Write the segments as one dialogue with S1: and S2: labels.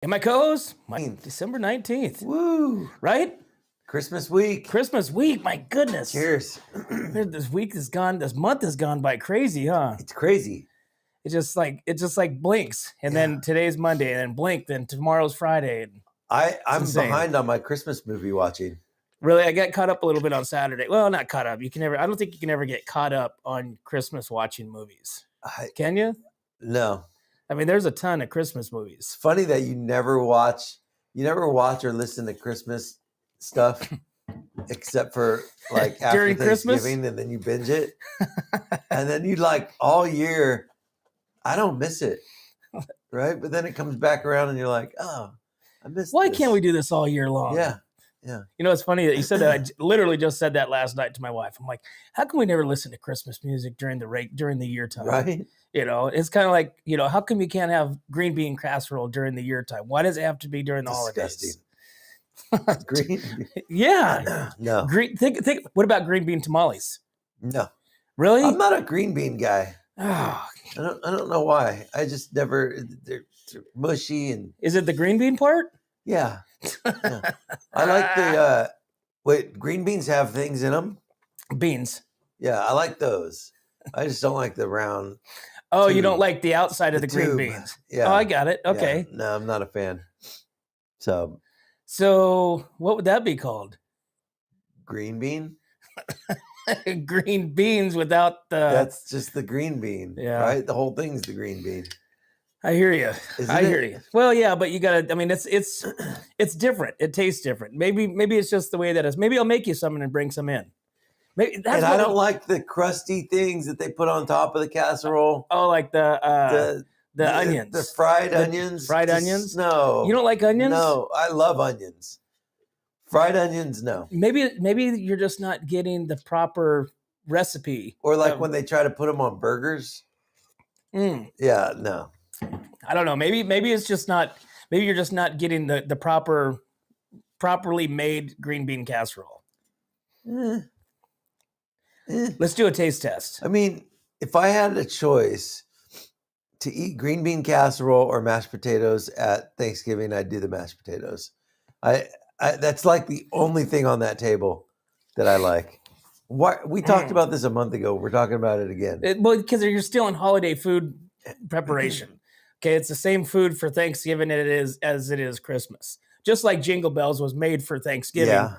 S1: And my co-host, December 19th.
S2: Woo!
S1: Right?
S2: Christmas week.
S1: Christmas week. My goodness.
S2: Cheers.
S1: This month has gone by crazy, huh?
S2: It's crazy.
S1: It just like blinks. And then today's Monday, and then blink, then tomorrow's Friday. And
S2: I'm
S1: insane.
S2: behind on my Christmas movie watching.
S1: Really, I got caught up a little bit on Saturday. Well, not caught up. I don't think you can ever get caught up on Christmas watching movies. Can you?
S2: No.
S1: I mean, there's a ton of Christmas movies.
S2: It's funny that you never watch or listen to Christmas stuff except for like after
S1: During
S2: Thanksgiving,
S1: Christmas?
S2: and then you binge it. And then you like all year, I don't miss it. Right? But then it comes back around and you're like, oh, I missed
S1: Why
S2: this.
S1: can't we do this all year long?
S2: Yeah.
S1: You know, it's funny that you said that. I literally just said that last night to my wife. I'm like, how can we never listen to Christmas music during the year time?
S2: Right.
S1: You know, it's kind of like, you know, how come you can't have green bean casserole during the year time? Why does it have to be during the holidays?
S2: Green?
S1: Yeah.
S2: No.
S1: Think. What about green bean tamales?
S2: No.
S1: Really?
S2: I'm not a green bean guy.
S1: Oh.
S2: I don't know why. I just never. They're mushy and.
S1: Is it the green bean part?
S2: Yeah. I like the. Wait, green beans have things in them?
S1: Beans.
S2: Yeah, I like those. I just don't like the round.
S1: Oh,
S2: tube.
S1: You don't like the outside of the green
S2: tube.
S1: beans?
S2: Yeah.
S1: Oh, I got it. Okay.
S2: Yeah. No, I'm not a fan. So
S1: what would that be called?
S2: Green bean?
S1: Green beans without the.
S2: That's just the green bean.
S1: Yeah.
S2: Right? The whole thing's the green bean.
S1: I hear you.
S2: I
S1: hear you. Well, yeah, but you gotta. I mean, it's different. It tastes different. Maybe it's just the way that is. Maybe I'll make you some and bring some in. Maybe that's.
S2: And I don't like the crusty things that they put on top of the casserole.
S1: Oh, like the onions,
S2: the fried onions.
S1: Fried onions.
S2: No,
S1: you don't like onions.
S2: No, I love onions. Fried onions, no.
S1: Maybe you're just not getting the proper recipe.
S2: Or like when they try to put them on burgers. Yeah, no.
S1: I don't know. Maybe it's just not. Maybe you're just not getting the properly made green bean casserole. Let's do a taste test.
S2: I mean, if I had a choice to eat green bean casserole or mashed potatoes at Thanksgiving, I'd do the mashed potatoes. That's like the only thing on that table that I like. We talked about this a month ago. We're talking about it again.
S1: Well, because you're still in holiday food preparation. Okay, it's the same food for Thanksgiving as it is Christmas. Just like Jingle Bells was made for Thanksgiving. Yeah.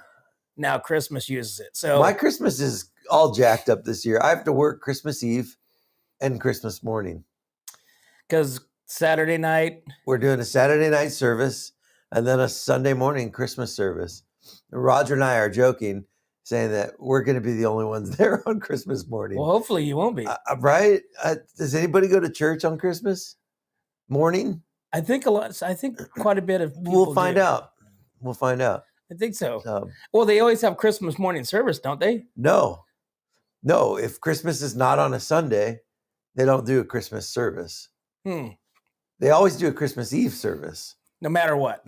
S1: Now Christmas uses it. So
S2: my Christmas is all jacked up this year. I have to work Christmas Eve and Christmas morning.
S1: Because Saturday night.
S2: We're doing a Saturday night service and then a Sunday morning Christmas service. Roger and I are joking, saying that we're going to be the only ones there on Christmas morning.
S1: Well, hopefully you won't be.
S2: Right? Does anybody go to church on Christmas morning?
S1: I think quite a bit of people
S2: We'll find out. We'll find out.
S1: I think so. Well, they always have Christmas morning service, don't they?
S2: No. If Christmas is not on a Sunday, they don't do a Christmas service. They always do a Christmas Eve service.
S1: No matter what.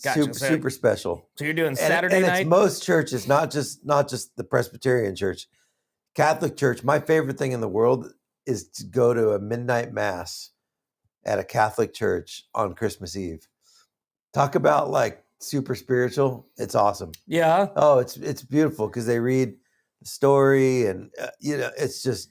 S2: Gotcha. Super special.
S1: So you're doing Saturday night?
S2: It's most churches, not just the Presbyterian church. Catholic church, my favorite thing in the world is to go to a midnight mass at a Catholic church on Christmas Eve. Talk about like super spiritual. It's awesome.
S1: Yeah.
S2: Oh, it's beautiful because they read the story and it's just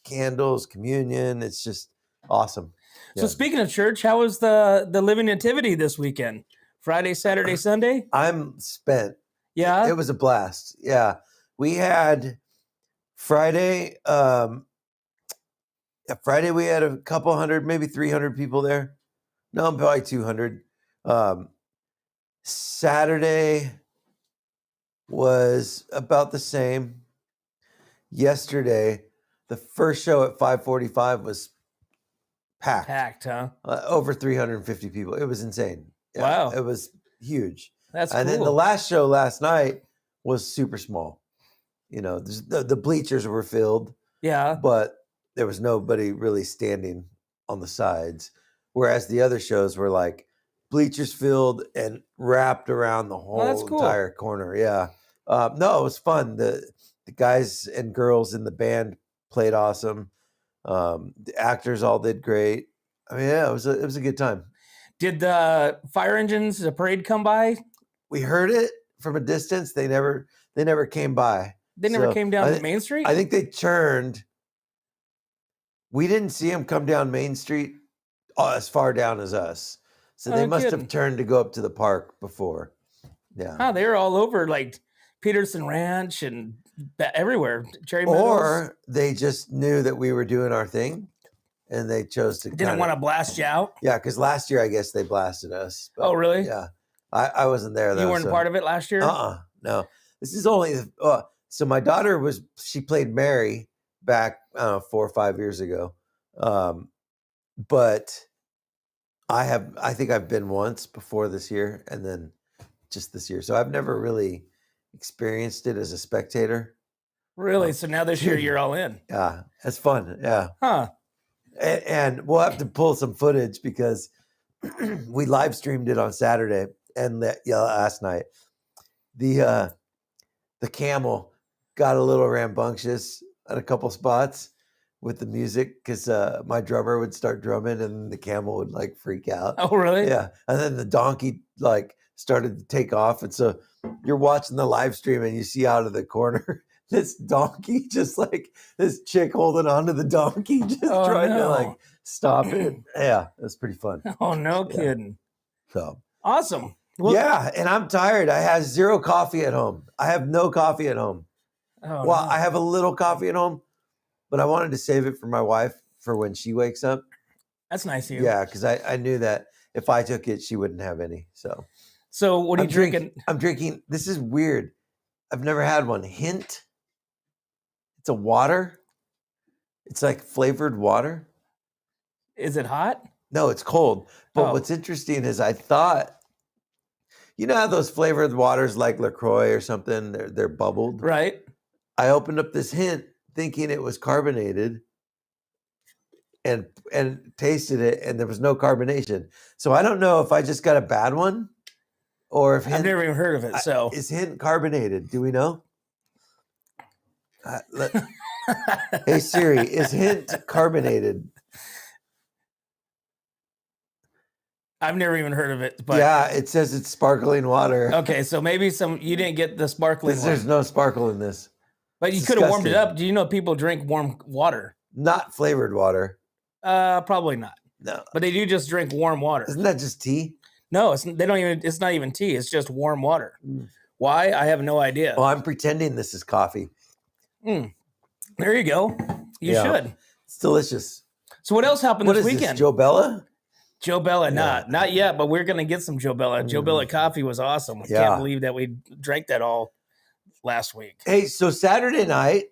S2: candles, communion. It's just awesome.
S1: So speaking of church, how was the Living Nativity this weekend? Friday, Saturday, Sunday?
S2: I'm spent.
S1: Yeah.
S2: It was a blast. Yeah. We had Friday. Friday we had a couple hundred, maybe 300 people there. No, probably 200. Saturday was about the same. Yesterday, the first show at 5:45 was packed.
S1: Packed, huh?
S2: Over 350 people. It was insane. Yeah,
S1: wow.
S2: It was huge.
S1: That's
S2: and
S1: cool.
S2: Then the last show last night was super small. The bleachers were filled.
S1: Yeah.
S2: But there was nobody really standing on the sides. Whereas the other shows were like bleachers filled and wrapped around the whole entire corner. Yeah. No, it was fun. The guys and girls in the band played awesome. The actors all did great. I mean, yeah, it was a good time.
S1: Did the fire engines, the parade come by?
S2: We heard it from a distance. They never came by.
S1: They never came down Main Street?
S2: I think they turned. We didn't see them come down Main Street as far down as us. So they must have turned to go up to the park before. Yeah.
S1: Huh, they were all over like Peterson Ranch and everywhere. Cherry Meadows.
S2: Or they just knew that we were doing our thing and they chose to
S1: didn't want to blast you out.
S2: Yeah, because last year I guess they blasted us. But,
S1: oh, really?
S2: Yeah. I wasn't there though.
S1: You weren't part of it last year?
S2: No. This is only so my daughter she played Mary back 4 or 5 years ago. But I think I've been once before this year and then just this year. So I've never really experienced it as a spectator.
S1: Really? So now this year you're all in.
S2: Yeah. It's fun. Yeah.
S1: Huh.
S2: And we'll have to pull some footage because we live streamed it on Saturday and last night. The camel got a little rambunctious at a couple spots with the music because my drummer would start drumming and the camel would like freak out.
S1: Oh, really?
S2: Yeah. And then the donkey like started to take off. And so you're watching the live stream and you see out of the corner this donkey, just like this chick holding on to the donkey, just trying to like stop it. Yeah, it was pretty fun.
S1: Oh, no kidding.
S2: So
S1: awesome.
S2: Well, yeah, and I'm tired. I have zero coffee at home. I have no coffee at home.
S1: Oh,
S2: well, I have a little coffee at home, but I wanted to save it for my wife for when she wakes up.
S1: That's nice of you.
S2: Yeah, because I knew that if I took it, she wouldn't have any.
S1: So what are you drinking?
S2: I'm drinking. This is weird. I've never had one. Hint. It's a water. It's like flavored water.
S1: Is it hot?
S2: No, it's cold. But what's interesting is I thought, you know how those flavored waters like LaCroix or something, they're bubbled?
S1: Right.
S2: I opened up this Hint thinking it was carbonated and tasted it, and there was no carbonation. So I don't know if I just got a bad one or if
S1: I've never even heard of it. So
S2: is Hint carbonated? Do we know? Hey Siri, is Hint carbonated?
S1: I've never even heard of it. But
S2: yeah, it says it's sparkling water.
S1: Okay, so maybe you didn't get the sparkling one.
S2: There's no sparkle in this.
S1: But you could have warmed it up. Do you know people drink warm water?
S2: Not flavored water.
S1: Probably not.
S2: No.
S1: But they do just drink warm water.
S2: Isn't that just tea?
S1: No, it's not even tea. It's just warm water. Why? I have no idea.
S2: Well, I'm pretending this is coffee.
S1: There you go. You should.
S2: It's delicious.
S1: So what else happened this weekend?
S2: This, Joe Bella?
S1: Joe Bella, not yet, but we're gonna get some Joe Bella. Joe Bella coffee was awesome. I can't believe that we drank that all last week.
S2: Hey, so Saturday night,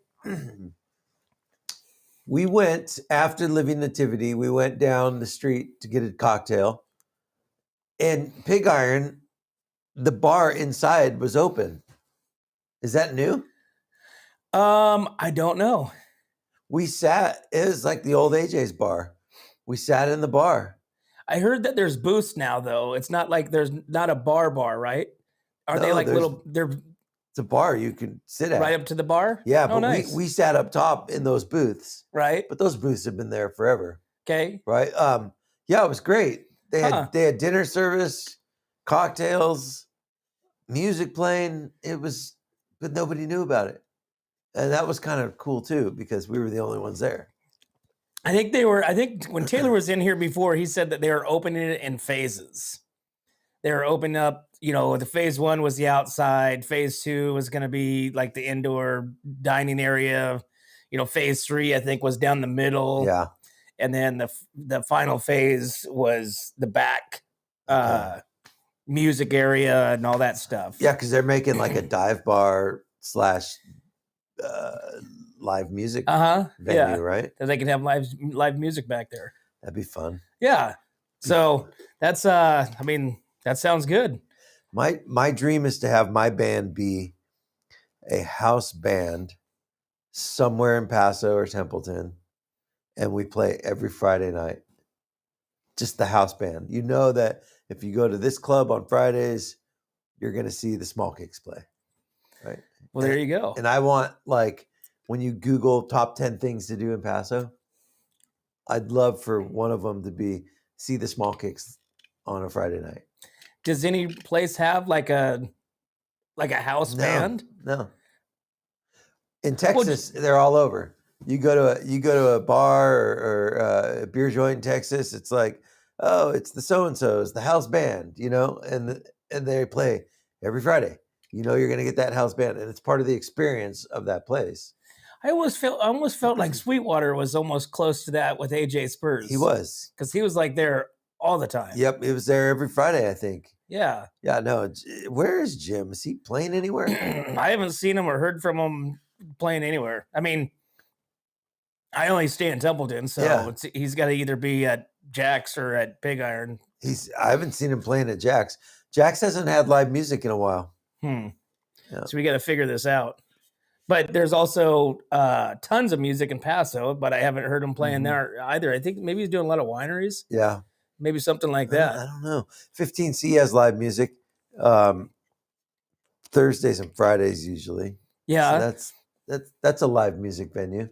S2: we went after Living Nativity. We went down the street to get a cocktail, and Pig Iron, the bar inside was open. Is that new?
S1: I don't know.
S2: We sat. It was like the old AJ's bar. We sat in the bar.
S1: I heard that there's booths now, though. It's not like there's not a bar, right? Are they like little?
S2: It's a bar you can sit at.
S1: Right up to the bar?
S2: Yeah, but nice. we sat up top in those booths.
S1: Right.
S2: But those booths have been there forever.
S1: Okay.
S2: Right. Yeah, it was great. They had dinner service, cocktails, music playing. But nobody knew about it. And that was kind of cool too, because we were the only ones there.
S1: I think when Taylor was in here before, he said that they were opening it in phases. They were opening up, the phase 1 was the outside. Phase 2 was going to be like the indoor dining area. Phase 3, I think, was down the middle.
S2: Yeah.
S1: And then the final phase was the back music area and all that stuff.
S2: Yeah, because they're making like a dive bar / live music venue, right?
S1: That they can have live music back there.
S2: That'd be fun.
S1: Yeah. So that's that sounds good.
S2: My dream is to have my band be a house band somewhere in Paso or Templeton, and we play every Friday night. Just the house band. You know that if you go to this club on Fridays, you're going to see the Small Kicks play, right?
S1: Well, there you go.
S2: And I want, like, when you Google top 10 things to do in Paso, I'd love for one of them to be see the Small Kicks on a Friday night.
S1: Does any place have like a house band?
S2: No. In Texas, they're all over. You go to a bar or a beer joint in Texas. It's like, oh, it's the so and so's, the house band, and they play every Friday. You're going to get that house band, and it's part of the experience of that place.
S1: I almost felt like Sweetwater was almost close to that with AJ Spurs.
S2: He was,
S1: because he was like there all the time.
S2: Yep, it was there every Friday, I think.
S1: Yeah.
S2: Yeah. No. Where is Jim? Is he playing anywhere?
S1: I haven't seen him or heard from him playing anywhere. I mean, I only stay in Templeton, so he's got to either be at Jack's or at Big Iron.
S2: I haven't seen him playing at Jack's. Jack's hasn't had live music in a while.
S1: Yeah. So we got to figure this out. But there's also tons of music in Paso, but I haven't heard him playing there either. I think maybe he's doing a lot of wineries.
S2: Yeah.
S1: Maybe something like that.
S2: I don't know. 15C has live music Thursdays and Fridays usually.
S1: Yeah.
S2: So that's a live music venue.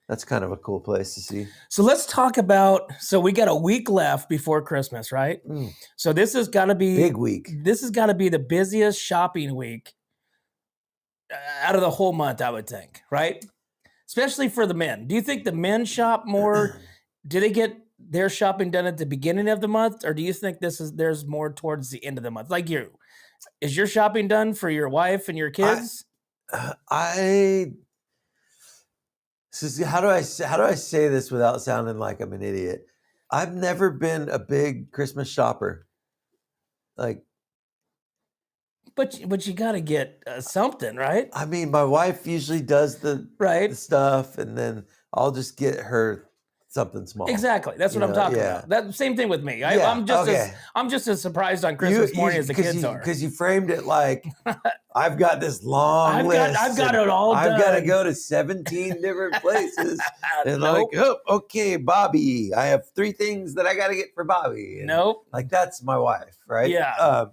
S2: That's kind of a cool place to see.
S1: So let's talk about, so we got a week left before Christmas, right? So this has got to be
S2: big week.
S1: This has got to be the busiest shopping week out of the whole month, I would think, right? Especially for the men. Do you think the men shop more? Do they get their shopping done at the beginning of the month, or do you think there's more towards the end of the month? Like you, is your shopping done for your wife and your kids?
S2: How do I say this without sounding like I'm an idiot? I've never been a big Christmas shopper. Like,
S1: but you got to get something, right?
S2: I mean, my wife usually does the stuff, and then I'll just get her something small.
S1: Exactly. That's what I'm talking about. That same thing with me. I'm just as surprised on Christmas morning as the kids are.
S2: Because you framed it like I've got this long list.
S1: I've got it all done.
S2: I've got to go to 17 different places. And like, okay, Bobby, I have 3 things that I got to get for Bobby. And like, that's my wife, right?
S1: Yeah.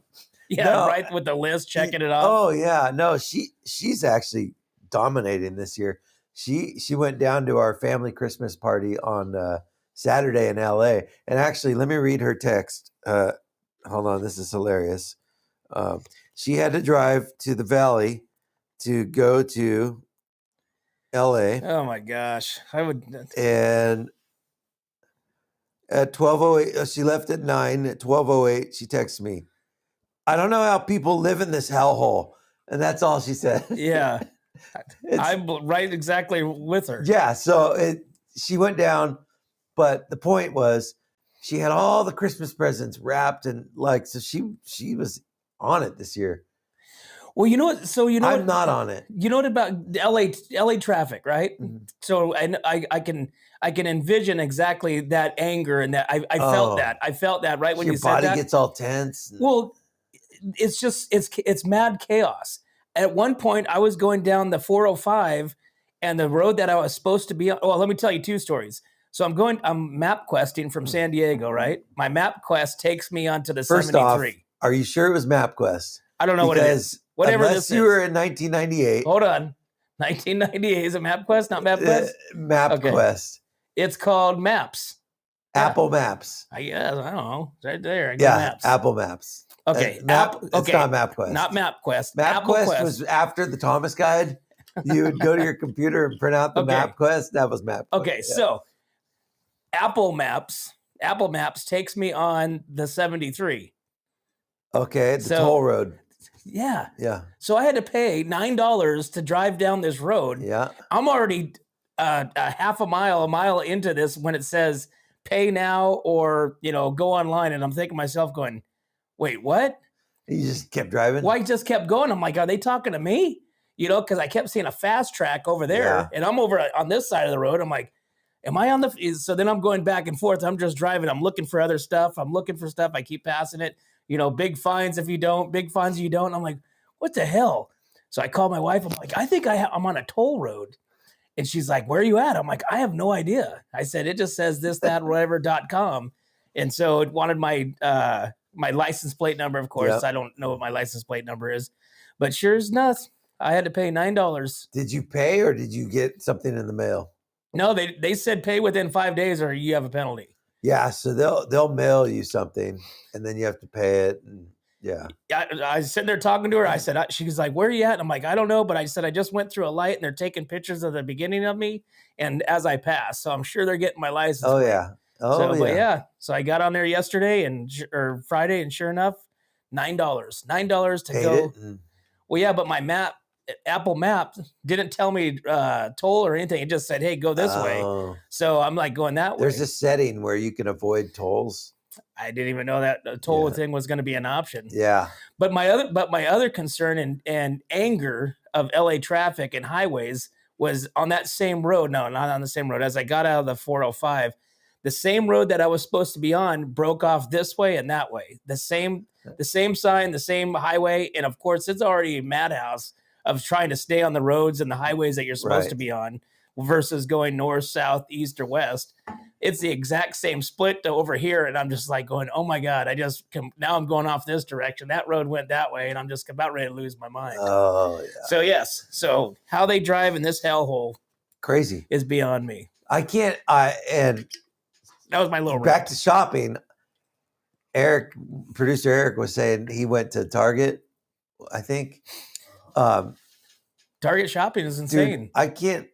S1: Right, with the list, checking it off.
S2: Oh, yeah. No, she's actually dominating this year. She went down to our family Christmas party on Saturday in LA. And actually, let me read her text. Hold on, this is hilarious. She had to drive to the Valley to go to LA.
S1: Oh my gosh. I would.
S2: And at 12:08, she left at 9. At 12:08, she texts me, I don't know how people live in this hellhole. And that's all she said.
S1: Yeah. I'm right exactly with her.
S2: Yeah. So she went down, but the point was she had all the Christmas presents wrapped and so she was on it this year.
S1: Well, you know what? So
S2: I'm not on it.
S1: You know what about LA traffic, right? So I can envision exactly that anger and that I felt that. I felt that right when you said that.
S2: Your body gets all tense.
S1: Well, it's just it's mad chaos. At one point, I was going down the 405 and the road that I was supposed to be on. Well, let me tell you 2 stories. So I'm map questing from San Diego, right? My map quest takes me onto the 73.
S2: First off, are you sure it was MapQuest?
S1: I don't know what it is. Whatever
S2: unless you were in 1998.
S1: Hold on. 1998 is it MapQuest, not MapQuest?
S2: MapQuest.
S1: Okay. It's called Maps.
S2: Apple Maps.
S1: I guess. I don't know. It's right there.
S2: Maps. Apple Maps.
S1: Okay.
S2: It's not MapQuest.
S1: Not MapQuest.
S2: MapQuest was after the Thomas Guide. You would go to your computer and print out the MapQuest. That was MapQuest.
S1: Okay, so Apple Maps takes me on the 73.
S2: Okay, the toll road.
S1: Yeah.
S2: Yeah.
S1: So I had to pay $9 to drive down this road.
S2: Yeah.
S1: I'm already a half a mile into this when it says pay now or, go online. And I'm thinking to myself going, wait, what?
S2: You just kept driving?
S1: Well, I just kept going. I'm like, are they talking to me? Because I kept seeing a fast track over there and I'm over on this side of the road. I'm like, am I on so then I'm going back and forth. I'm just driving. I'm looking for other stuff. I'm looking for stuff. I keep passing it. Big fines if you don't, big fines if you don't. I'm like, what the hell? So I called my wife. I'm like, I think I'm on a toll road. And she's like, where are you at? I'm like, I have no idea. I said, it just says this, that, whatever.com. And so it wanted my license plate number, of course. Yep. I don't know what my license plate number is. But sure as enough, I had to pay $9.
S2: Did you pay or did you get something in the mail?
S1: No, they said pay within 5 days or you have a penalty.
S2: Yeah, so they'll mail you something, and then you have to pay it. And
S1: I was sitting there talking to her. I said, she was like, "Where are you at?" And I'm like, "I don't know," but I said, "I just went through a light, and they're taking pictures of the beginning of me, and as I pass, so I'm sure they're getting my license plate."
S2: Yeah.
S1: But yeah, so I got on there yesterday or Friday, and sure enough, $9 to
S2: Paid
S1: go.
S2: it.
S1: Well, yeah, but my Apple Map didn't tell me toll or anything. It just said, "Hey, go this way." So I'm like going that way.
S2: There's a setting where you can avoid tolls.
S1: I didn't even know that the toll thing was going to be an option.
S2: Yeah.
S1: But my other concern and anger of LA traffic and highways was on that same road. No, not on the same road. As I got out of the 405, the same road that I was supposed to be on broke off this way and that way. The same sign, the same highway, and of course, it's already a madhouse of trying to stay on the roads and the highways that you're supposed to be on versus going north, south, east, or west. It's the exact same split to over here, and I'm just like going, "Oh my God!" Now I'm going off this direction. That road went that way, and I'm just about ready to lose my mind.
S2: Oh yeah.
S1: So yes, so how they drive in this hellhole,
S2: crazy,
S1: is beyond me.
S2: I can't. And
S1: that was my little
S2: back to shopping. Producer Eric was saying he went to Target. I think
S1: Target shopping is insane.
S2: Dude, I can't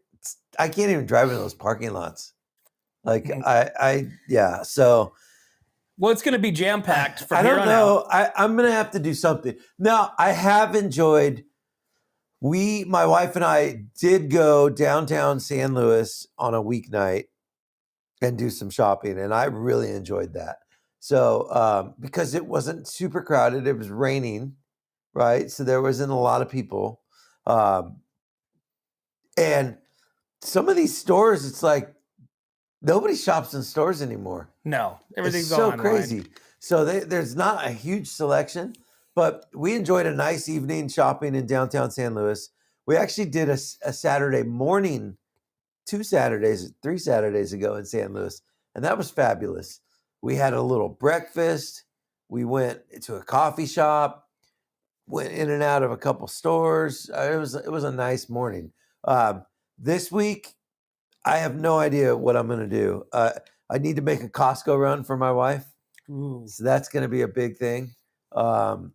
S2: even drive in those parking lots. Like so.
S1: Well, it's going to be jam-packed from
S2: I
S1: here
S2: don't
S1: on
S2: know.
S1: out.
S2: I'm going to have to do something. Now, I have enjoyed, my wife and I did go downtown San Luis on a weeknight and do some shopping, and I really enjoyed that. So, because it wasn't super crowded, it was raining, right? So there wasn't a lot of people. And some of these stores, it's like, nobody shops in stores anymore.
S1: No, everything's
S2: so
S1: online.
S2: crazy. So there's not a huge selection, but we enjoyed a nice evening shopping in downtown San Luis. We actually did a Saturday morning, 3 Saturdays ago in San Luis, and that was fabulous. We had a little breakfast. We went to a coffee shop, went in and out of a couple stores. It was a nice morning. This week, I have no idea what I'm going to do. I need to make a Costco run for my wife.
S1: Ooh.
S2: So that's going to be a big thing. And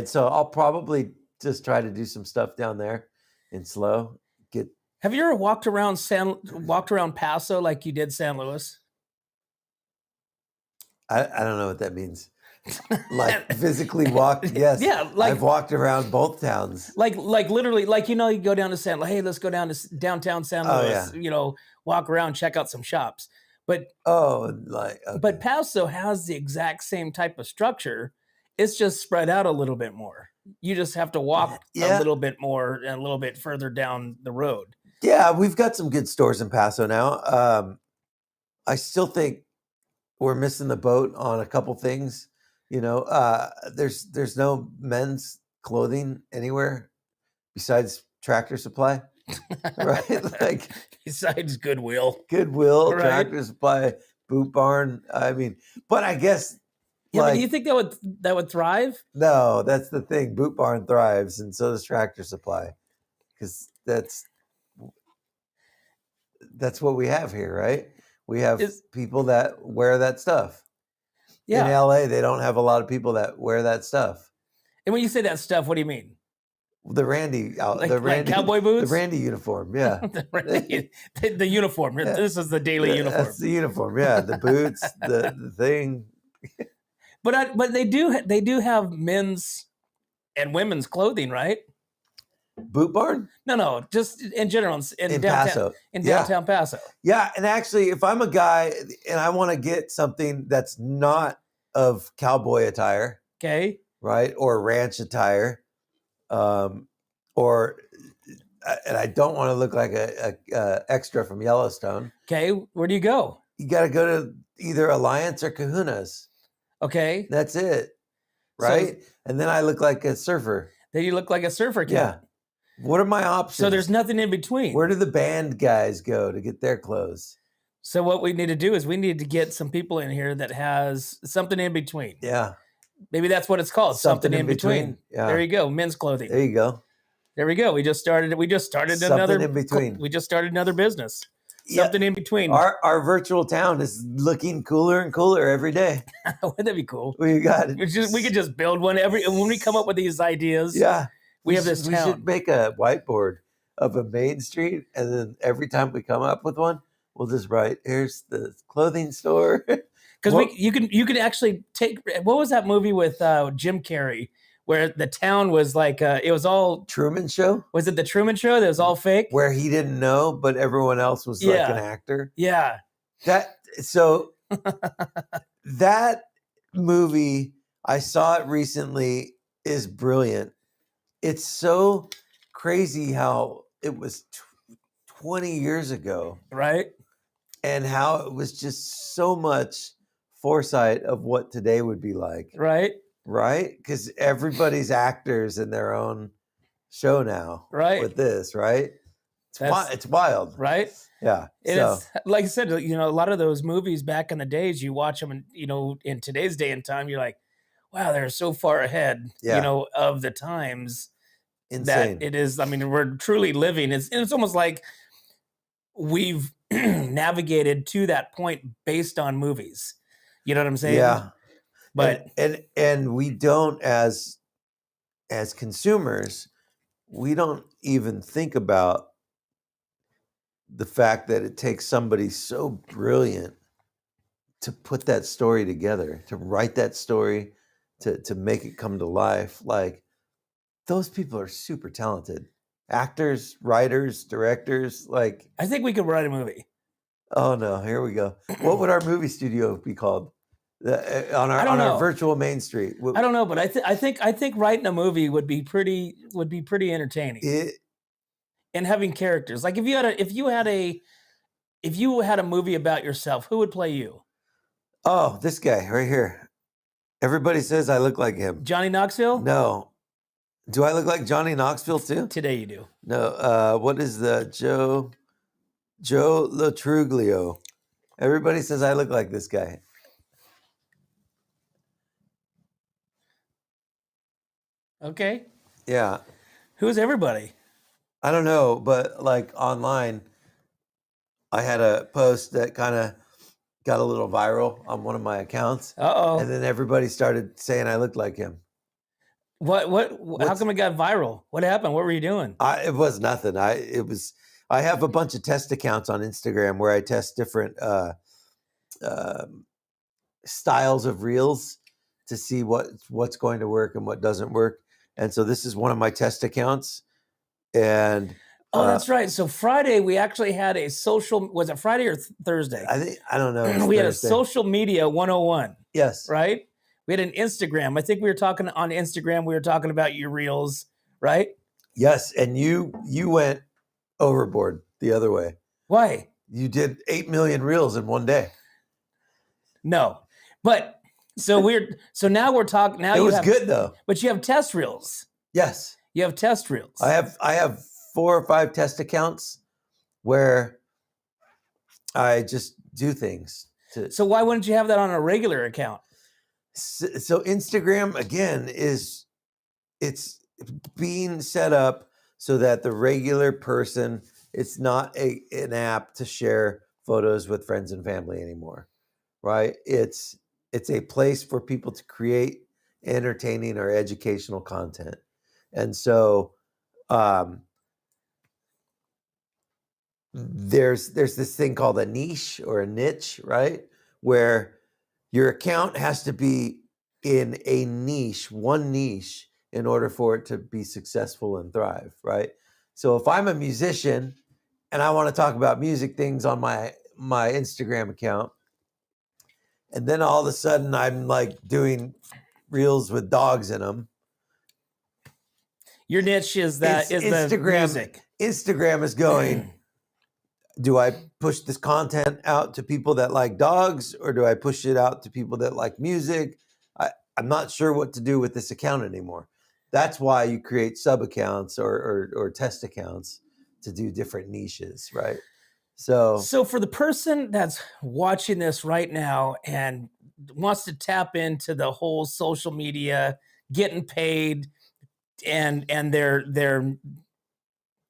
S2: so I'll probably just try to do some stuff down there in slow.
S1: Have you ever walked around Paso like you did San Luis?
S2: I don't know what that means. Like physically walk? Yes.
S1: Yeah,
S2: I've walked around both towns.
S1: Like literally, you go down to hey, let's go down to downtown San Luis. Walk around, check out some shops. But but Paso has the exact same type of structure. It's just spread out a little bit more. You just have to walk a little bit more and a little bit further down the road.
S2: Yeah, we've got some good stores in Paso now. I still think we're missing the boat on a couple things. There's no men's clothing anywhere besides Tractor Supply, right? Like
S1: besides Goodwill,
S2: right? Tractor Supply, Boot Barn. I mean, but I guess.
S1: Yeah, but do you think that would thrive?
S2: No, that's the thing. Boot Barn thrives, and so does Tractor Supply, because that's what we have here, right? We have people that wear that stuff. Yeah. In LA, they don't have a lot of people that wear that stuff.
S1: And when you say that stuff, what do you mean?
S2: The Randy,
S1: like cowboy boots?
S2: The Randy uniform, yeah.
S1: the uniform. Yeah. This is the daily uniform.
S2: That's the uniform, yeah. The boots, the thing.
S1: But they do have men's and women's clothing, right?
S2: Boot Barn?
S1: No, just in general in
S2: Paso.
S1: In downtown Paso.
S2: Yeah, and actually, if I'm a guy and I want to get something that's not of cowboy attire,
S1: okay,
S2: right, or ranch attire, and I don't want to look like a extra from Yellowstone.
S1: Okay, where do you go?
S2: You got to go to either Alliance or Kahuna's.
S1: Okay,
S2: that's it, right? So, and then I look like a surfer.
S1: Then you look like a surfer kid.
S2: Yeah. What are my options?
S1: So there's nothing in between.
S2: Where do the band guys go to get their clothes?
S1: So what we need to do is we need to get some people in here that has something in between.
S2: Yeah.
S1: Maybe that's what it's called. Something in between. Yeah. There you go. Men's clothing.
S2: There you go.
S1: There we go. We just started
S2: something
S1: another
S2: in between.
S1: We just started another business. something in between.
S2: Our virtual town is looking cooler and cooler every day.
S1: Wouldn't that be cool?
S2: We got it.
S1: We could just build one when we come up with these ideas.
S2: Yeah.
S1: We have this town.
S2: We should make a whiteboard of a main street, and then every time we come up with one, we'll just write, here's the clothing store.
S1: Because you can actually take, what was that movie with Jim Carrey where the town was like it was all
S2: Truman Show?
S1: Was it the Truman Show that was all fake?
S2: Where he didn't know, but everyone else was like an actor.
S1: Yeah.
S2: That movie, I saw it recently, is brilliant. It's so crazy how it was 20 years ago.
S1: Right.
S2: And how it was just so much foresight of what today would be like.
S1: Right.
S2: Right? Because everybody's actors in their own show now.
S1: Right.
S2: With this, right? It's wild.
S1: Right?
S2: Yeah.
S1: It's, like I said, a lot of those movies back in the days, you watch them and, in today's day and time, you're like, wow, they're so far ahead, of the times.
S2: Insane.
S1: That it is. I mean, we're truly living. It's almost like we've navigated to that point based on movies. You know what I'm saying?
S2: Yeah.
S1: But
S2: and we don't, as consumers, we don't even think about the fact that it takes somebody so brilliant to put that story together, to write that story, to make it come to life. Like, those people are super talented. Actors, writers, directors. Like,
S1: I think we could write a movie.
S2: Oh no, here we go. What would our movie studio be called? On our virtual Main Street.
S1: I don't know, but I think writing a movie would be pretty entertaining. And having characters. Like if you had a movie about yourself, who would play you?
S2: Oh, this guy right here. Everybody says I look like him.
S1: Johnny Knoxville?
S2: No. Do I look like Johnny Knoxville too?
S1: Today you do.
S2: No. What is the Joe Latruglio? Everybody says I look like this guy.
S1: Okay.
S2: Yeah.
S1: Who's everybody?
S2: I don't know, but like online, I had a post that kind of got a little viral on one of my accounts.
S1: Uh-oh.
S2: And then everybody started saying I looked like him.
S1: How come it got viral? What happened? What were you doing?
S2: It was nothing. I have a bunch of test accounts on Instagram where I test different styles of reels to see what's going to work and what doesn't work. And so this is one of my test accounts. And
S1: that's right. So Friday we actually had a social. Was it Friday or Thursday?
S2: I don't know.
S1: We had a social media 101.
S2: Yes.
S1: Right. We had an Instagram. I think we were talking on Instagram. We were talking about your reels, right?
S2: Yes, and you went overboard the other way.
S1: Why?
S2: You did 8 million reels in one day.
S1: No, but so now we're talking. Now
S2: it was good though.
S1: But you have test reels.
S2: Yes,
S1: you have test reels.
S2: I have 4 or 5 test accounts where I just do things.
S1: So why wouldn't you have that on a regular account?
S2: So Instagram again it's being set up so that the regular person, it's not an app to share photos with friends and family anymore, right? It's a place for people to create entertaining or educational content. And so there's this thing called a niche or a niche, right? Where your account has to be in a niche, one niche, in order for it to be successful and thrive, right? So if I'm a musician and I want to talk about music things on my Instagram account, and then all of a sudden I'm like doing reels with dogs in them.
S1: Your niche is Instagram, the music.
S2: Instagram is going, do I push this content out to people that like dogs, or do I push it out to people that like music? I'm not sure what to do with this account anymore. That's why you create sub accounts or test accounts to do different niches, right? So
S1: for the person that's watching this right now and wants to tap into the whole social media, getting paid, and their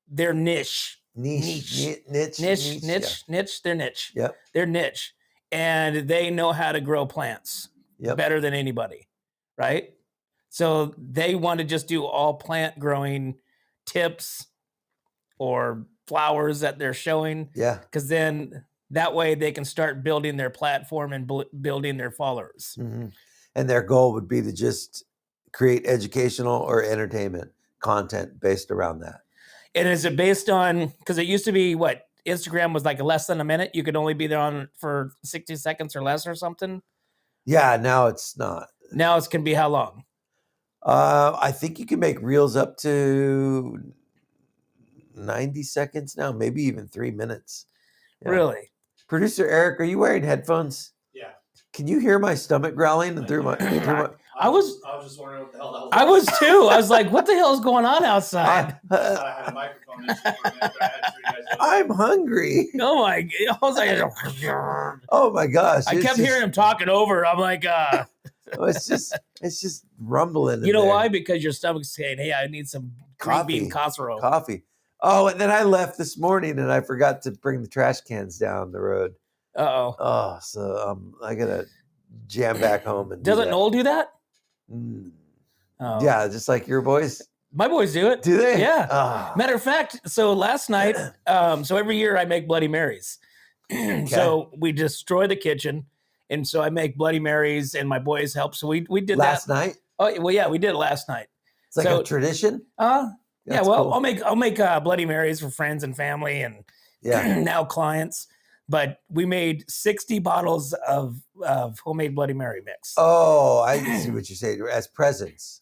S1: niche,
S2: niche.
S1: They're niche.
S2: Yep.
S1: They're niche, and they know how to grow plants better than anybody, right? So they want to just do all plant growing tips or flowers that they're showing.
S2: Yeah.
S1: Because then that way they can start building their platform and building their followers.
S2: Mm-hmm. And their goal would be to just create educational or entertainment content based around that.
S1: And is it based on, because it used to be what Instagram was like less than a minute. You could only be there on for 60 seconds or less or something.
S2: Yeah. Now it's not.
S1: Now it's can be how long?
S2: I think you can make reels up to 90 seconds now, maybe even 3 minutes. Yeah.
S1: Really?
S2: Producer Eric, are you wearing headphones?
S3: Yeah.
S2: Can you hear my stomach growling through my?
S1: I was
S3: just wondering what the hell that was.
S1: I was too. I was like, what the hell is going on outside?
S3: I thought I had a microphone issue for a minute, but I had to show you guys.
S2: I'm hungry.
S1: Oh my! I was like,
S2: Oh my gosh!
S1: I kept hearing him talking over. I'm like,
S2: it's just rumbling.
S1: You know why? Because your stomach's saying, "Hey, I need some green bean casserole."
S2: Coffee. Oh, and then I left this morning and I forgot to bring the trash cans down the road. Oh, so I gotta jam back home and.
S1: Doesn't Noel do that?
S2: Yeah, just like your boys.
S1: My boys do it.
S2: Do they?
S1: Yeah.
S2: Oh.
S1: Matter of fact, so last night, so every year I make Bloody Marys. So we destroy the kitchen, and so I make Bloody Marys, and my boys help. So we did
S2: last
S1: that
S2: night.
S1: Oh well, yeah, we did it last night.
S2: It's like a tradition.
S1: Yeah, well,
S2: cool.
S1: I'll make Bloody Marys for friends and family, and now clients. But we made 60 bottles of homemade Bloody Mary mix.
S2: Oh, I see what you're saying. As presents.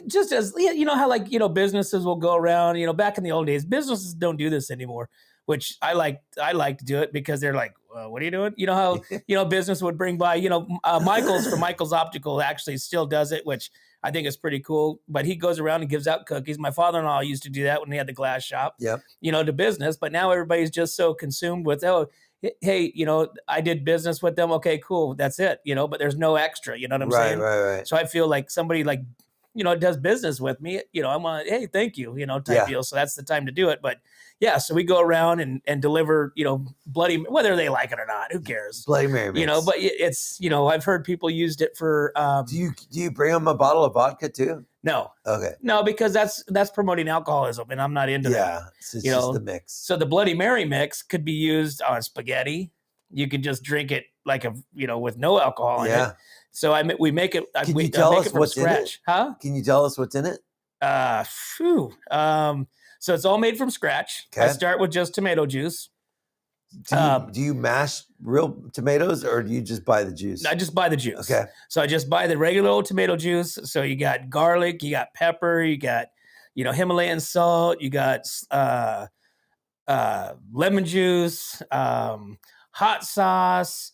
S1: Just as, you know how, like, businesses will go around, back in the old days, businesses don't do this anymore, which I like to do it because they're like, well, what are you doing? You know how, business would bring by, Michael's from Michael's Optical actually still does it, which I think is pretty cool, but he goes around and gives out cookies. My father-in-law used to do that when he had the glass shop, to business, but now everybody's just so consumed with, hey, I did business with them. Okay, cool. That's it, but there's no extra, you know what I'm saying?
S2: Right.
S1: So I feel like somebody like, does business with me, I'm on, hey, thank you, type deal. So that's the time to do it. But yeah, so we go around and deliver, Bloody, whether they like it or not, who cares?
S2: Bloody Mary mix.
S1: But it's, I've heard people used it for.
S2: Do you bring them a bottle of vodka too?
S1: No.
S2: Okay.
S1: No, because that's promoting alcoholism, and I'm not into that.
S2: Yeah, it's just the mix.
S1: So the Bloody Mary mix could be used on spaghetti. You can just drink it like with no alcohol in it. So we make it.
S2: Can you tell us what's in it?
S1: Huh?
S2: Can you tell us what's in it?
S1: So it's all made from scratch.
S2: Okay.
S1: I start with just tomato juice.
S2: Do you mash real tomatoes or do you just buy the juice?
S1: I just buy the juice.
S2: Okay.
S1: So I just buy the regular old tomato juice. So you got garlic, you got pepper, you got, Himalayan salt, you got lemon juice, hot sauce.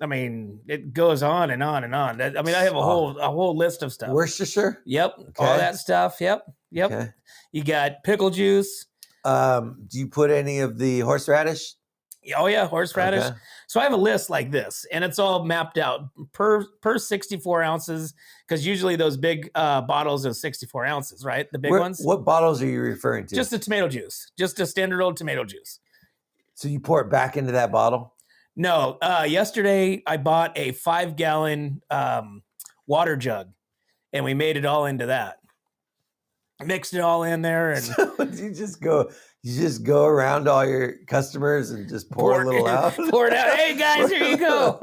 S1: I mean, it goes on and on and on. I have a whole list of stuff.
S2: Worcestershire?
S1: Yep.
S2: Okay.
S1: All that stuff. Yep.
S2: Okay.
S1: You got pickle juice.
S2: Do you put any of the horseradish?
S1: Oh yeah, horseradish.
S2: Okay.
S1: So I have a list like this, and it's all mapped out per 64 ounces, because usually those big bottles are 64 ounces, right? The big ones.
S2: What bottles are you referring to?
S1: Just the tomato juice, just a standard old tomato juice.
S2: So you pour it back into that bottle?
S1: No. Yesterday I bought a 5-gallon water jug, and we made it all into that. Mixed it all in there, and
S2: so you just go around all your customers and just pour a little out.
S1: Pour it out. Hey guys, here you go.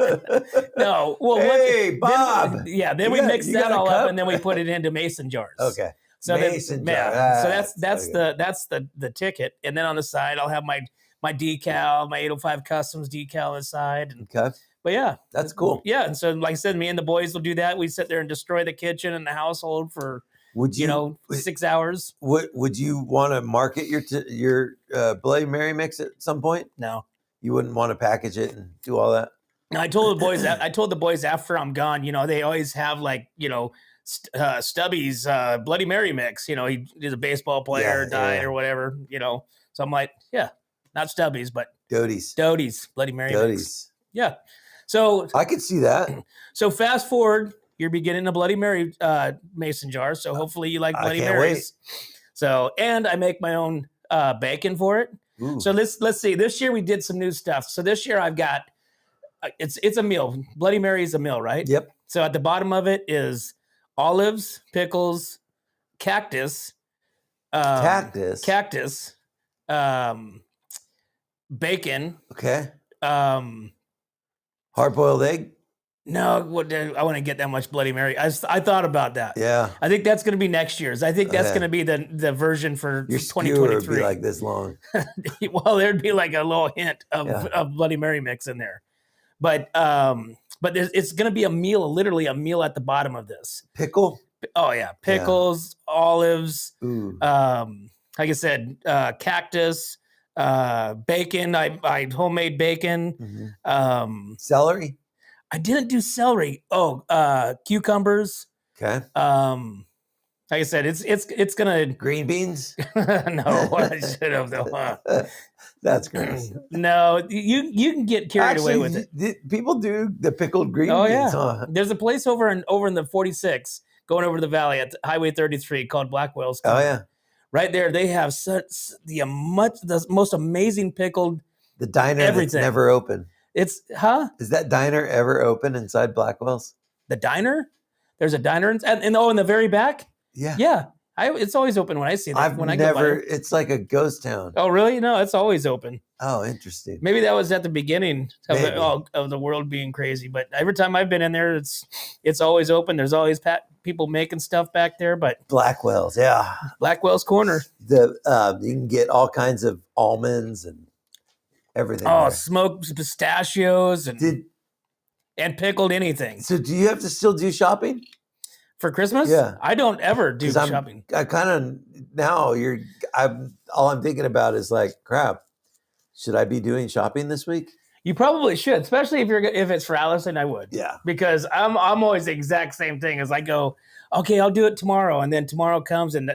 S1: No, well,
S2: hey Bob.
S1: Then we mix that all up, and then we put it into mason jars.
S2: Okay.
S1: So
S2: mason
S1: jar. So that's
S2: okay.
S1: that's the ticket, and then on the side I'll have my decal, my 805 Customs decal inside.
S2: Okay.
S1: But yeah,
S2: that's cool.
S1: Yeah, and so like I said, me and the boys will do that. We sit there and destroy the kitchen and the household for 6 hours.
S2: Would you want to market your Bloody Mary mix at some point?
S1: No,
S2: you wouldn't want to package it and do all that.
S1: No, I told the boys after I'm gone. They always have like Stubby's Bloody Mary mix. He is a baseball player, died or whatever. So I'm like, yeah, not Stubby's, but Doty's Bloody Mary mix. Yeah. So
S2: I could see that.
S1: So fast forward. You're beginning a Bloody Mary mason jar, so hopefully you like Bloody Marys.
S2: Wait.
S1: So, and I make my own bacon for it.
S2: Ooh.
S1: So let's see. This year we did some new stuff. So this year I've got it's a meal. Bloody Mary is a meal, right?
S2: Yep.
S1: So at the bottom of it is olives, pickles, cactus,
S2: Cactus.
S1: bacon.
S2: Okay.
S1: Um,
S2: Hard-boiled egg.
S1: no, I want to get that much Bloody Mary. I thought about that.
S2: Yeah.
S1: I think that's going to be next year's. I think that's
S2: Okay.
S1: going to be the version for
S2: Your skewer would
S1: 2023.
S2: be like this long.
S1: Well, there'd be like a little hint of,
S2: Yeah.
S1: of Bloody Mary mix in there, but it's going to be a meal, literally a meal at the bottom of this.
S2: Pickle.
S1: Oh yeah, pickles, olives.
S2: Ooh.
S1: Like I said, cactus, bacon. I homemade bacon.
S2: Mm-hmm. Celery.
S1: I didn't do celery. Oh, cucumbers.
S2: Okay.
S1: Like I said, it's gonna.
S2: Green beans.
S1: No, I should have though.
S2: That's gross.
S1: No, you can get carried away with it.
S2: People do the pickled green
S1: Oh
S2: beans,
S1: yeah,
S2: huh?
S1: there's a place over in the 46 going over the valley at Highway 33 called Blackwell's.
S2: Oh yeah.
S1: Right there, they have the most amazing pickled.
S2: The diner
S1: everything.
S2: That's never open.
S1: It's
S2: Is that diner ever open inside Blackwell's?
S1: The diner? There's a diner in the very back.
S2: Yeah.
S1: Yeah, it's always open when I see that.
S2: I've
S1: when I
S2: never.
S1: go by.
S2: It's like a ghost town.
S1: Oh really? No, it's always open.
S2: Oh, interesting.
S1: Maybe that was at the beginning
S2: Maybe.
S1: of the world being crazy. But every time I've been in there, it's always open. There's always people making stuff back there. But
S2: Blackwell's, yeah.
S1: Blackwell's Corner.
S2: You can get all kinds of almonds and everything.
S1: Oh,
S2: there.
S1: smoked pistachios and pickled anything.
S2: So do you have to still do shopping?
S1: For Christmas?
S2: Yeah.
S1: I don't ever do
S2: 'Cause
S1: shopping.
S2: I kind of now all I'm thinking about is like, crap. Should I be doing shopping this week?
S1: You probably should, especially if it's for Allison. I would.
S2: Yeah.
S1: Because I'm always the exact same thing as I go, okay, I'll do it tomorrow, and then tomorrow comes and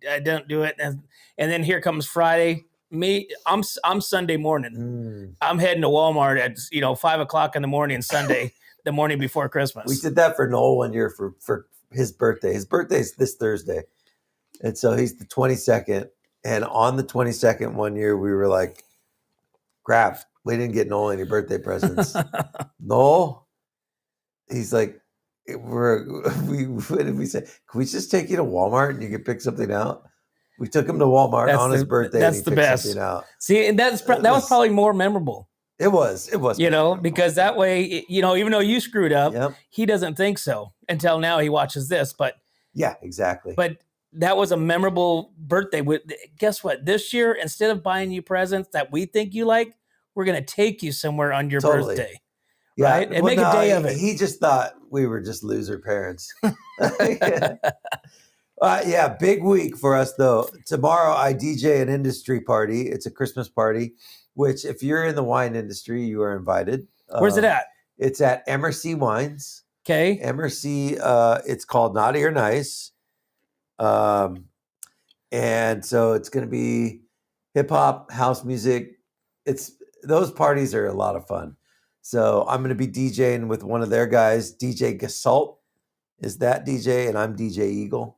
S1: I don't do it, and then here comes Friday. I'm Sunday morning. I'm heading to Walmart at 5:00 in the morning Sunday, the morning before Christmas.
S2: We did that for Noel one year for his birthday. His birthday's this Thursday, and so he's the 22nd. And on the 22nd one year, we were like, crap, we didn't get Noel any birthday presents. Noel, he's like, what did we say? Can we just take you to Walmart and you can pick something out? We took him to Walmart on his birthday.
S1: That's
S2: and he
S1: the
S2: picked
S1: best.
S2: something out.
S1: See, and that was probably more memorable.
S2: It was.
S1: Because that way, even though you screwed up,
S2: Yep.
S1: he doesn't think so until now he watches this. But
S2: Yeah, exactly.
S1: But that was a memorable birthday. Guess what? This year, instead of buying you presents that we think you like, we're going to take you somewhere on your
S2: Totally.
S1: birthday.
S2: Yeah,
S1: right? And make a day of it.
S2: He just thought we were just loser parents. Yeah, big week for us though. Tomorrow I DJ an industry party. It's a Christmas party, which if you're in the wine industry, you are invited.
S1: Where's it at?
S2: It's at MRC Wines.
S1: Okay.
S2: MRC, it's called Naughty or Nice. And so it's going to be hip hop, house music. Those parties are a lot of fun. So I'm going to be DJing with one of their guys, DJ Gasalt is that DJ, and I'm DJ Eagle,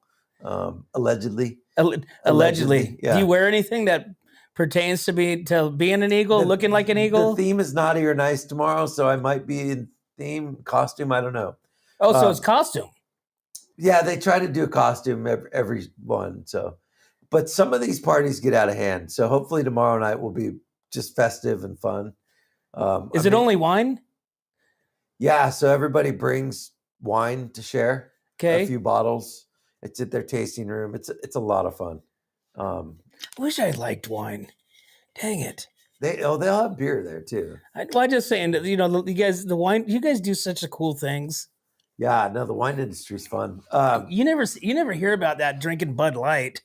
S2: allegedly.
S1: Allegedly.
S2: Yeah.
S1: Do you wear anything that pertains to being an eagle, looking like an eagle?
S2: The theme is Naughty or Nice tomorrow, so I might be in theme, costume, I don't know.
S1: Oh, so it's costume.
S2: Yeah, they try to do a costume every one. So, but some of these parties get out of hand. So hopefully tomorrow night will be just festive and fun.
S1: Is it only wine?
S2: Yeah, so everybody brings wine to share.
S1: Okay.
S2: A few bottles. It's at their tasting room. It's a lot of fun.
S1: I wish I liked wine. Dang it.
S2: They'll have beer there too.
S1: I'm just saying that you guys do such cool things.
S2: Yeah, no, the wine industry's fun.
S1: You never hear about that drinking Bud Light.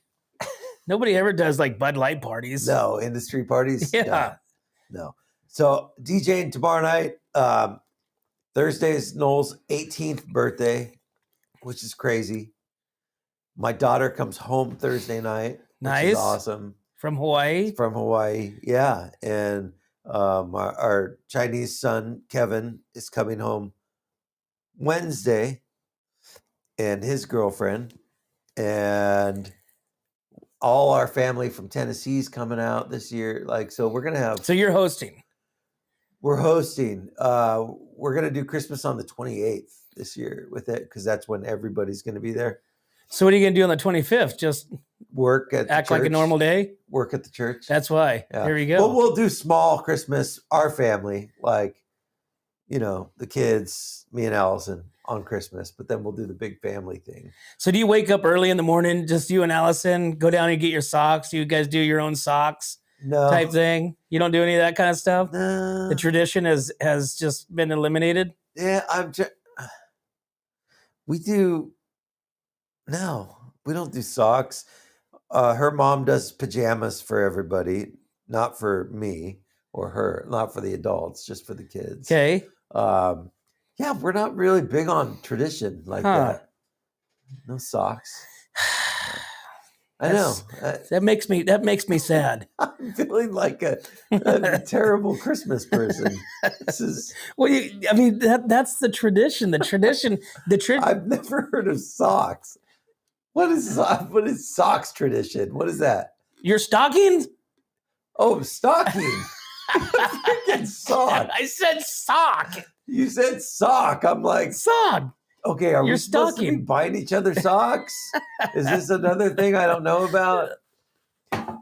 S1: Nobody ever does like Bud Light parties.
S2: No, industry parties.
S1: Yeah.
S2: No. So DJing tomorrow night. Thursday is Noel's 18th birthday, which is crazy. My daughter comes home Thursday night.
S1: Nice.
S2: Which is awesome.
S1: From Hawaii?
S2: From Hawaii, yeah. And our Chinese son, Kevin, is coming home Wednesday, and his girlfriend. And all our family from Tennessee's coming out this year. Like, so we're gonna have.
S1: So you're hosting.
S2: We're hosting. We're gonna do Christmas on the 28th this year with it because that's when everybody's gonna be there.
S1: So what are you gonna do on the 25th? Just
S2: Work at
S1: act
S2: the church,
S1: like a normal day?
S2: Work at the church.
S1: That's why.
S2: Yeah.
S1: Here you go.
S2: But we'll do small Christmas, our family, like, you know, the kids, me and Allison on Christmas, but then we'll do the big family thing.
S1: So do you wake up early in the morning, just you and Allison, go down and get your socks? Do you guys do your own socks
S2: No.
S1: type thing? You don't do any of that kind of stuff?
S2: No.
S1: The tradition has just been eliminated?
S2: Yeah, we do. No, we don't do socks. Her mom does pajamas for everybody, not for me or her, not for the adults, just for the kids.
S1: Okay.
S2: Yeah, we're not really big on tradition like that. No socks. I know.
S1: That makes me sad.
S2: I'm feeling like a terrible Christmas person. This is.
S1: Well, that's the tradition.
S2: I've never heard of socks. What is socks tradition? What is that?
S1: Your stockings?
S2: Oh, stocking. Freaking sock.
S1: I said sock.
S2: You said sock. I'm like,
S1: Sock.
S2: okay, are
S1: Your
S2: we supposed to be
S1: stocking.
S2: buying each other socks? Is this another thing I don't know about?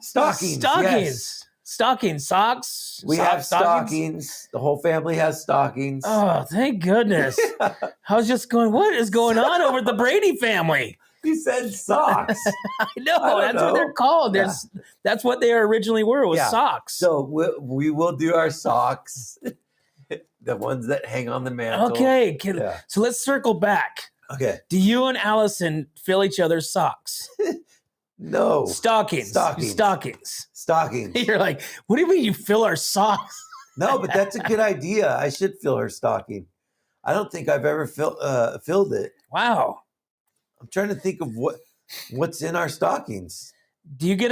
S2: Stockings. Yes.
S1: Stockings. Socks.
S2: We have stockings. The whole family has stockings.
S1: Oh, thank goodness. I was just going, what is going on over at the Brady family?
S2: You said socks.
S1: I know. That's what they're called. That's what they originally were, was socks.
S2: So we will do our socks. The ones that hang on the mantle.
S1: Okay.
S2: Yeah.
S1: So let's circle back.
S2: Okay.
S1: Do you and Allison fill each other's socks?
S2: No.
S1: Stockings. You're like, what do you mean you fill our socks?
S2: No, but that's a good idea. I should fill her stocking. I don't think I've ever filled it.
S1: Wow.
S2: I'm trying to think of what's in our stockings.
S1: Do you get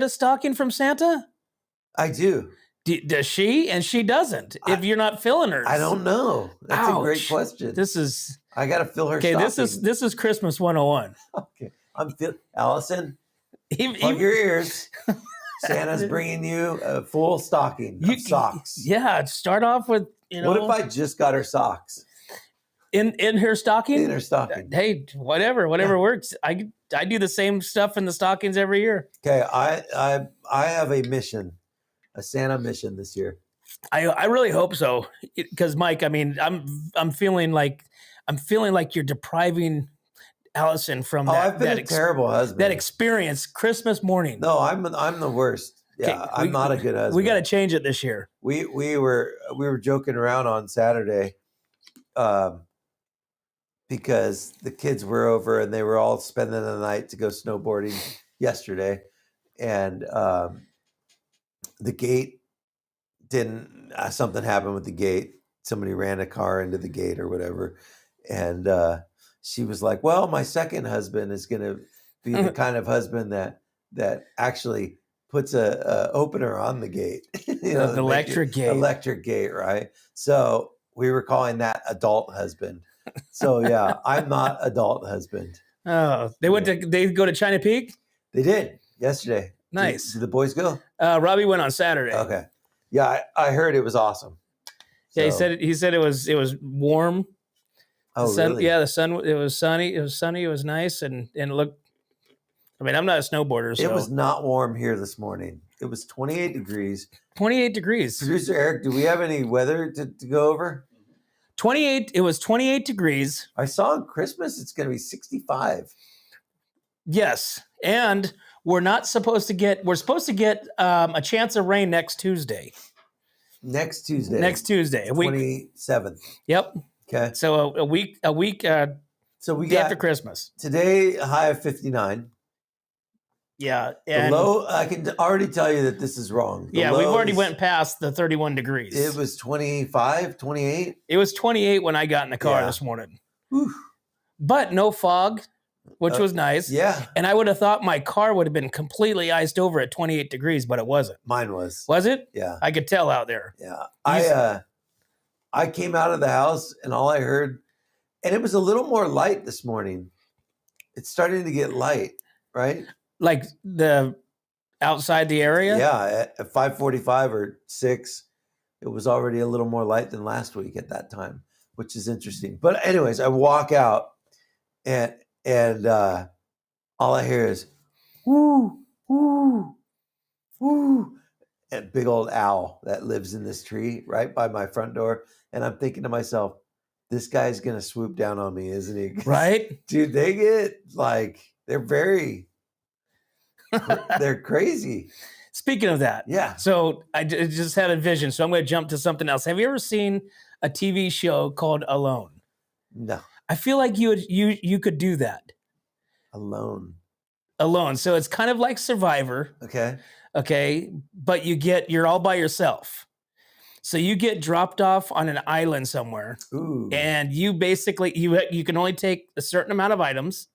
S1: a stocking from Santa?
S2: I do.
S1: Does she? And she doesn't. If you're not filling hers,
S2: I don't know. That's a great question. I got to fill her.
S1: Okay,
S2: stocking.
S1: this is Christmas 101.
S2: Okay, Allison. Plug your ears. Santa's bringing you a full stocking of socks.
S1: Yeah, start off with
S2: What if I just got her socks?
S1: In her stocking?
S2: In her stocking.
S1: Hey, whatever works. I do the same stuff in the stockings every year.
S2: Okay, I have a mission, a Santa mission this year.
S1: I really hope so, because Mike, I mean, I'm feeling like you're depriving Allison from that.
S2: I've been a terrible husband.
S1: That experience Christmas morning.
S2: No, I'm the worst. Yeah, I'm not a good husband.
S1: We got to change it this year.
S2: We were joking around on Saturday, because the kids were over and they were all spending the night to go snowboarding yesterday, and the gate didn't. Something happened with the gate. Somebody ran a car into the gate or whatever, and she was like, "Well, my second husband is going to be the kind of husband that actually puts a opener on the gate,
S1: the electric
S2: gate, right?" So we were calling that adult husband. So yeah, I'm not adult husband.
S1: Oh, they go to China Peak?
S2: They did yesterday.
S1: Nice.
S2: Did the boys go?
S1: Robbie went on Saturday.
S2: Okay. Yeah, I heard it was awesome.
S1: Yeah,
S2: So,
S1: he said it was warm.
S2: Oh, really?
S1: Yeah, it was sunny. It was sunny. It was nice, and it looked. I mean, I'm not a snowboarder, so
S2: It was not warm here this morning. It was 28 degrees.
S1: 28 degrees.
S2: Producer Eric, do we have any weather to go over?
S1: 28. It was 28 degrees.
S2: I saw on Christmas it's going to be 65.
S1: Yes, and we're supposed to get a chance of rain next Tuesday.
S2: Next Tuesday.
S1: A week.
S2: 27th.
S1: Yep.
S2: Okay.
S1: So a week.
S2: So we
S1: day
S2: got
S1: after Christmas.
S2: Today a high of 59.
S1: Yeah,
S2: The
S1: and
S2: low, I can already tell you that this is wrong. The
S1: we've already
S2: is-
S1: went past the 31 degrees.
S2: It was 25, 28.
S1: It was 28 when I got in the car
S2: Yeah.
S1: this morning.
S2: Whew.
S1: But no fog, which was nice.
S2: Yeah,
S1: And I would have thought my car would have been completely iced over at 28 degrees, but it wasn't.
S2: mine was.
S1: Was it?
S2: Yeah,
S1: I could tell out there.
S2: yeah. I came out of the house and all I heard, and it was a little more light this morning. It's starting to get light, right?
S1: Like the outside the area?
S2: Yeah, at 5:45 or 6, it was already a little more light than last week at that time, which is interesting. But anyways, I walk out and all I hear is woo, woo, woo, and big old owl that lives in this tree right by my front door. And I'm thinking to myself, this guy's gonna swoop down on me, isn't he?
S1: Right?
S2: Dude, they get like they're crazy.
S1: Speaking of that,
S2: Yeah.
S1: so I just had a vision. So I'm going to jump to something else. Have you ever seen a TV show called Alone?
S2: No.
S1: I feel like you could do that.
S2: Alone.
S1: So it's kind of like Survivor,
S2: Okay.
S1: but you're all by yourself. So you get dropped off on an island somewhere,
S2: Ooh.
S1: and you basically you can only take a certain amount of items.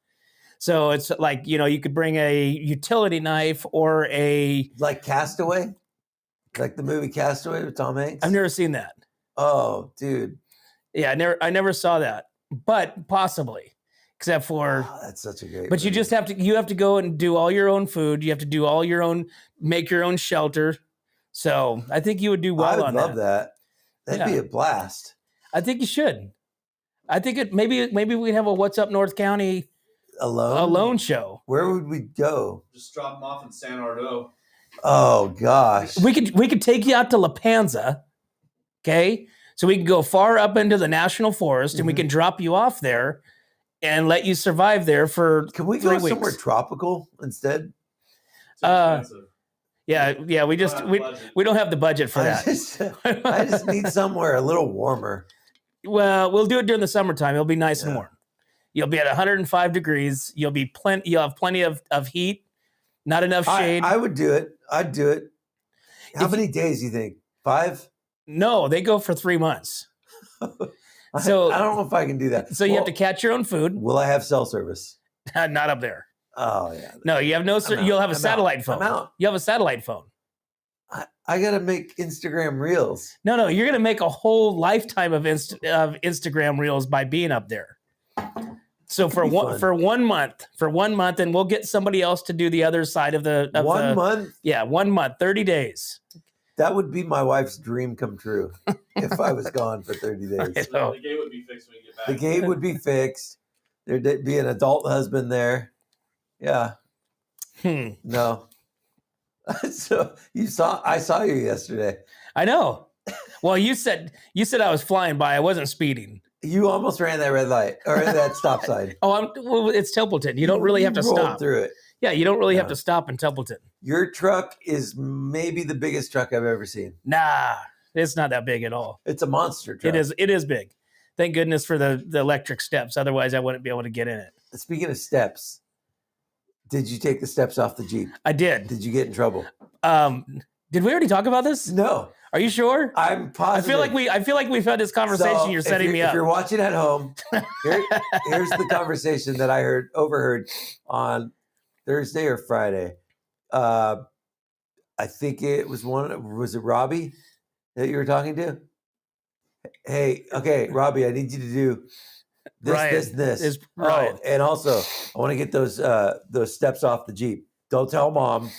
S1: So it's like, you could bring a utility knife or
S2: Like Castaway? Like the movie Castaway with Tom Hanks?
S1: I've never seen that.
S2: Oh, dude.
S1: Yeah, I never saw that, but possibly, except for.
S2: Oh, that's such a great.
S1: But you
S2: movie.
S1: just have to go and do all your own food. You have to do all your own, make your own shelter. So I think you would do well on that.
S2: I would love that. That'd be a blast.
S1: I think you should. I think maybe we have a What's Up North County Alone show.
S2: Where would we go?
S3: Just drop them off in San Ardo.
S2: Oh gosh.
S1: We could take you out to La Panza. Okay. So we can go far up into the national forest and we can drop you off there and let you survive there for
S2: Can we
S1: 3
S2: go
S1: weeks.
S2: somewhere tropical instead?
S3: It's expensive.
S1: Yeah. We don't have the budget for that.
S2: I just need somewhere a little warmer.
S1: Well, we'll do it during the summertime. It'll be nice and warm. You'll be at 105 degrees. You'll have plenty of heat, not enough shade.
S2: I would do it. I'd do it. How many days do you think? 5?
S1: No, they go for 3 months. So
S2: I don't know if I can do that.
S1: So you have to catch your own food.
S2: Will I have cell service?
S1: Not up there.
S2: Oh yeah.
S1: No, you have no. You'll have a satellite phone.
S2: I'm out.
S1: You have a satellite phone.
S2: I gotta make Instagram reels.
S1: No, you're gonna make a whole lifetime of Instagram reels by being up there. So for 1 month, and we'll get somebody else to do the other side of the
S2: 1 month.
S1: Yeah, 1 month, 30 days.
S2: That would be my wife's dream come true if I was gone for 30 days.
S3: So the gate would be fixed when you get back.
S2: The gate would be fixed. There'd be an adult husband there. Yeah. No. So I saw you yesterday.
S1: I know. Well, you said I was flying by. I wasn't speeding.
S2: You almost ran that red light or that stop sign.
S1: Well, it's Templeton. You don't really have to stop
S2: through it.
S1: Yeah, you don't really have to stop in Templeton.
S2: Your truck is maybe the biggest truck I've ever seen.
S1: Nah, it's not that big at all.
S2: It's a monster truck.
S1: It is big. Thank goodness for the electric steps. Otherwise, I wouldn't be able to get in it.
S2: Speaking of steps, did you take the steps off the Jeep?
S1: I did.
S2: Did you get in trouble?
S1: Did we already talk about this?
S2: No.
S1: Are you sure?
S2: I'm positive.
S1: I feel like we've had this conversation. So you're setting me up.
S2: If you're watching at home, here's the conversation that I overheard on Thursday or Friday. I think it was was it Robbie that you were talking to? Hey, okay, Robbie, I need you to do this.
S1: Right.
S2: Oh, and also I want to get those steps off the Jeep. Don't tell mom.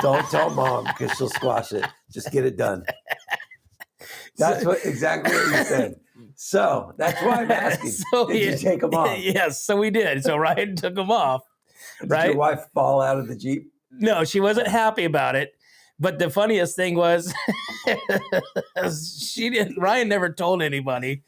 S2: Don't tell mom because she'll squash it. Just get it done. That's exactly what you said. So that's why I'm asking. Did you take them off?
S1: Yes, so we did. So Ryan took them off.
S2: Did your wife fall out of the Jeep?
S1: No, she wasn't happy about it. But the funniest thing was Ryan never told anybody.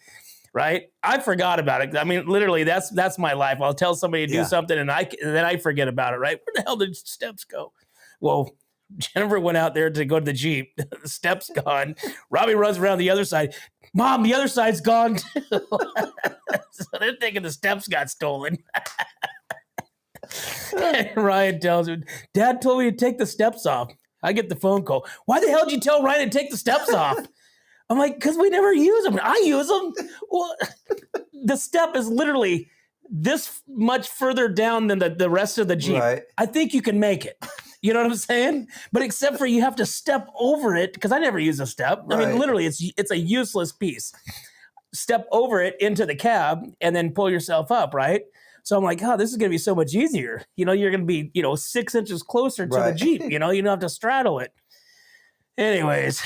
S1: Right? I forgot about it. I mean, literally, that's my life. I'll tell somebody to do something and then I forget about it, right? Where the hell did steps go? Well, Jennifer went out there to go to the Jeep. The steps gone. Robbie runs around the other side. Mom, the other side's gone too. So they're thinking the steps got stolen. And Ryan tells me, Dad told me to take the steps off. I get the phone call. Why the hell did you tell Ryan to take the steps off? I'm like, because we never use them. I use them. Well, the step is literally this much further down than the rest of the Jeep.
S2: Right.
S1: I think you can make it. You know what I'm saying? But except for you have to step over it, because I never use a step. Right. I mean, literally, it's a useless piece. Step over it into the cab and then pull yourself up, right? So I'm like, oh, this is going to be so much easier. You're going to be, 6 inches closer to the
S2: Right.
S1: Jeep. You don't have to straddle it. Anyways,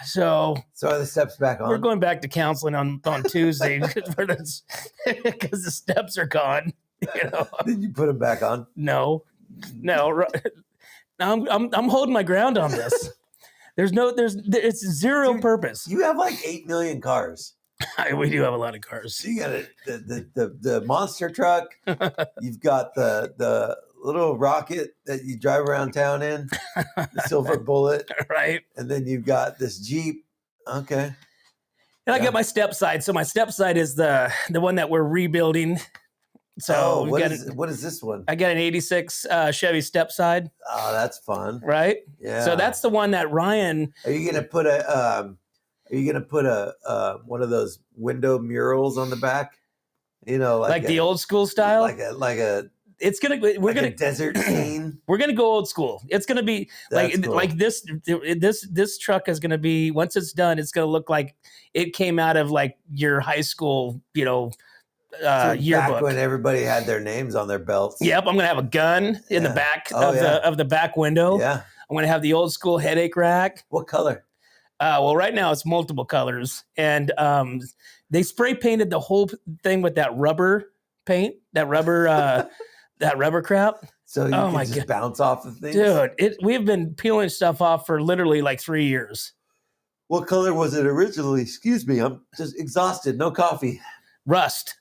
S1: so
S2: are the steps back on?
S1: we're going back to counseling on Tuesday because the steps are gone.
S2: Did you put them back on?
S1: No. I'm holding my ground on this. It's zero
S2: Dude,
S1: purpose.
S2: You have like 8 million cars.
S1: We do have a lot of cars.
S2: So you got the monster truck. You've got the little rocket that you drive around town in, the silver bullet,
S1: right?
S2: And then you've got this Jeep. Okay.
S1: And I got my step side. So my step side is the one that we're rebuilding. So
S2: what is this one?
S1: I got an 86 Chevy step side.
S2: Oh, that's fun.
S1: Right?
S2: Yeah.
S1: So that's the one that Ryan.
S2: Are you gonna put a one of those window murals on the back? Like
S1: the old school style?
S2: Like a
S1: it's gonna
S2: a desert scene.
S1: We're gonna go old school. It's gonna be like this truck is gonna be, once it's done, it's gonna look like it came out of like your high school, yearbook.
S2: Back when everybody had their names on their belts.
S1: Yep, I'm gonna have a gun in the back of the back window.
S2: Yeah,
S1: I'm gonna have the old school headache rack.
S2: What color?
S1: Well, right now it's multiple colors, and they spray painted the whole thing with that rubber paint, that rubber crap.
S2: So you can just bounce off the things?
S1: Dude, we've been peeling stuff off for literally like 3 years.
S2: What color was it originally? Excuse me, I'm just exhausted. No coffee.
S1: Rust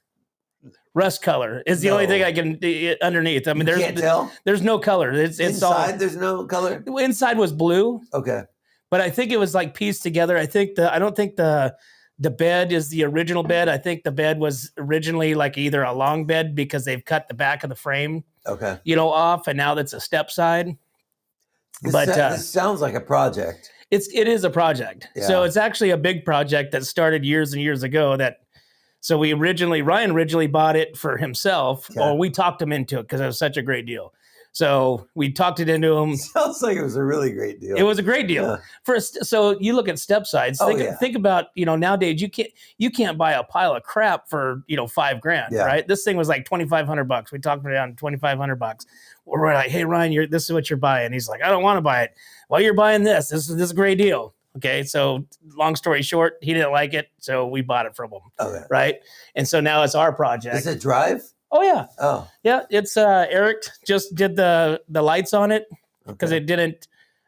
S1: color is the only thing I can underneath. I mean,
S2: can't tell?
S1: There's no color. It's
S2: inside.
S1: All,
S2: there's no color.
S1: Inside was blue.
S2: Okay,
S1: but I think it was like pieced together. I don't think the bed is the original bed. I think the bed was originally like either a long bed because they've cut the back of the frame, off, and now that's a step side.
S2: This sounds like a project.
S1: It is a project. Yeah. So it's actually a big project that started years and years ago. So Ryan originally bought it for himself, or we talked him into it because it was such a great deal. So we talked it into him.
S2: Sounds like it was a really great deal.
S1: It was a great deal. Yeah. So you look at step sides. Think about, nowadays you can't buy a pile of crap for $5,000, right? This thing was like $2,500. We talked it down to $2,500. We're like, hey Ryan, this is what you're buying. He's like, I don't want to buy it. Well, you're buying this. This is a great deal. Okay, so long story short, he didn't like it, so we bought it from him. Okay, right, and so now it's our project.
S2: Does it drive?
S1: Oh yeah.
S2: Oh
S1: yeah. It's Eric just did the lights on it because it didn't.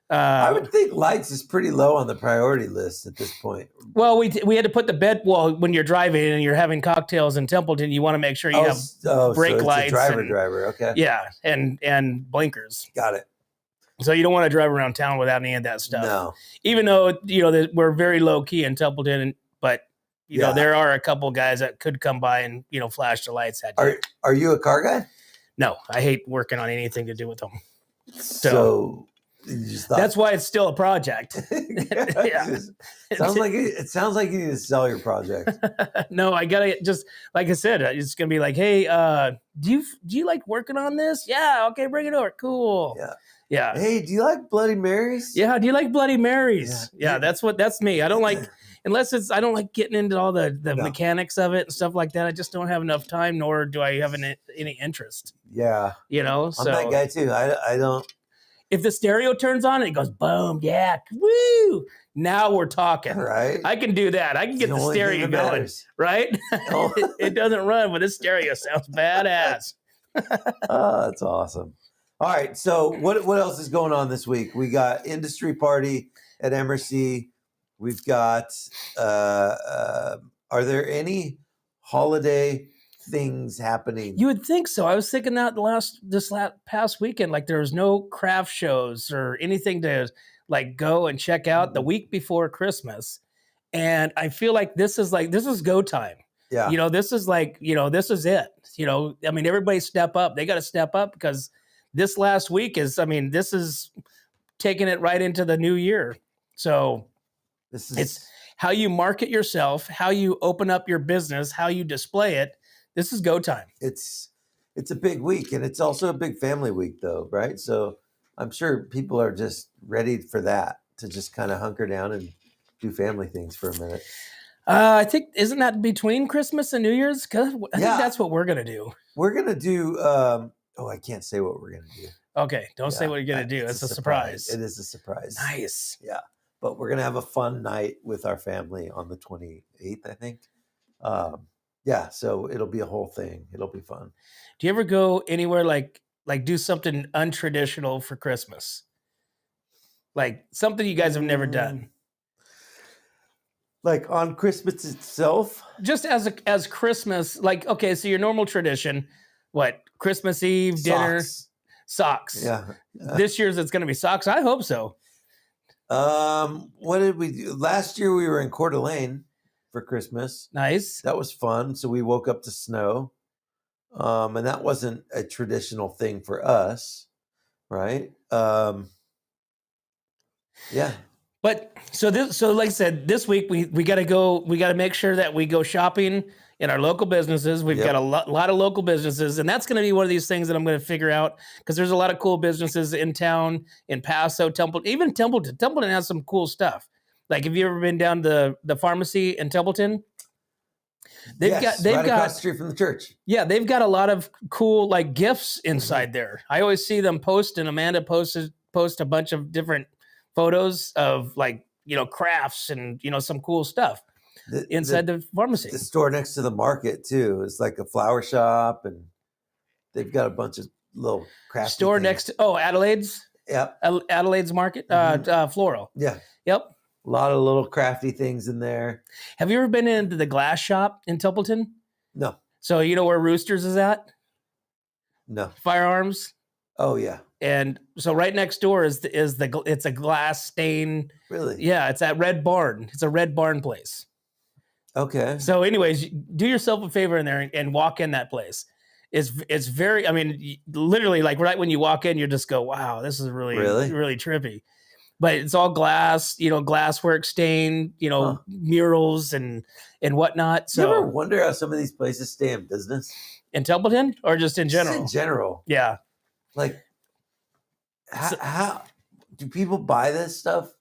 S2: I would think lights is pretty low on the priority list at this point.
S1: Well, we had to put the bed. Well, when you're driving and you're having cocktails in Templeton, you want to make sure you have brake lights.
S2: Driver. Okay.
S1: Yeah, and blinkers.
S2: Got it.
S1: So you don't want to drive around town without any of that stuff.
S2: No.
S1: Even though we're very low key in Templeton, but you know there are a couple guys that could come by and flash the lights at you.
S2: Are you a car guy?
S1: No, I hate working on anything to do with them.
S2: So you just thought,
S1: that's why it's still a project.
S2: It sounds like you need to sell your project.
S1: No, I gotta just like I said, it's gonna be like, hey, do you like working on this? Yeah, okay, bring it over. Cool. Yeah.
S2: Hey, do you like Bloody Marys?
S1: Yeah. Do you like Bloody Marys? Yeah. That's me. I don't like, I don't like getting into all the mechanics of it and stuff like that. I just don't have enough time, nor do I have any interest.
S2: Yeah.
S1: So
S2: I'm that guy too. I don't.
S1: If the stereo turns on, it goes boom. Yeah. Woo. Now we're talking.
S2: Right.
S1: I can do that. I can get the stereo going. Right. It doesn't run, but this stereo sounds badass.
S2: Oh, that's awesome. All right, so what else is going on this week? We got industry party at MRC. We've got. Are there any holiday things happening?
S1: You would think so. I was thinking that this past weekend, like there was no craft shows or anything to like go and check out the week before Christmas, and I feel like this is go time. Yeah, this is this is it. I mean, everybody step up. They got to step up because. This last week this is taking it right into the new year. So it's how you market yourself, how you open up your business, how you display it. This is go time.
S2: It's a big week, and it's also a big family week though, right? So I'm sure people are just ready for that to just kind of hunker down and do family things for a minute.
S1: I think isn't that between Christmas and New Year's? 'Cause I think
S2: Yeah.
S1: that's what we're gonna do.
S2: We're gonna do. I can't say what we're gonna do.
S1: Okay, don't say
S2: Yeah,
S1: what you're gonna do. It's a surprise.
S2: It is a surprise.
S1: Nice.
S2: Yeah, but we're gonna have a fun night with our family on the 28th, I think. Yeah, so it'll be a whole thing. It'll be fun.
S1: Do you ever go anywhere like do something untraditional for Christmas? Like something you guys have never done.
S2: Like on Christmas itself?
S1: Just as Christmas, like okay, so your normal tradition, what? Christmas Eve, dinner, socks.
S2: Yeah.
S1: This year's it's gonna be socks. I hope so.
S2: What did we do? Last year we were in Coeur d'Alene for Christmas.
S1: Nice.
S2: That was fun. So we woke up to snow. And that wasn't a traditional thing for us, right? Yeah.
S1: But so like I said, this week we got to make sure that we go shopping in our local businesses. We've got a lot of local businesses, and that's going to be one of these things that I'm going to figure out because there's a lot of cool businesses in town, in Paso, Templeton, even Templeton. Templeton has some cool stuff. Like, have you ever been down to the pharmacy in Templeton? They've got
S2: across the street from the church.
S1: Yeah, they've got a lot of cool like gifts inside there. I always see them post, and Amanda post a bunch of different photos of like crafts and some cool stuff inside the pharmacy.
S2: The store next to the market too is like a flower shop, and they've got a bunch of little crafty
S1: store
S2: things.
S1: next to Adelaide's.
S2: Yep.
S1: Adelaide's Market, floral.
S2: Yeah.
S1: Yep.
S2: A lot of little crafty things in there.
S1: Have you ever been into the glass shop in Templeton?
S2: No.
S1: So you know where Roosters is at?
S2: No.
S1: Firearms.
S2: Oh yeah.
S1: And so right next door it's a glass stain.
S2: Really?
S1: Yeah, it's at Red Barn. It's a Red Barn place.
S2: Okay.
S1: So anyways, do yourself a favor in there and walk in that place. It's very, I mean, literally like right when you walk in, you just go, wow, this is really trippy. But it's all glass, glasswork stain, murals and whatnot. So
S2: you ever wonder how some of these places stay in business?
S1: In Templeton or just in general?
S2: Just in general.
S1: Yeah.
S2: Like how do people buy this stuff?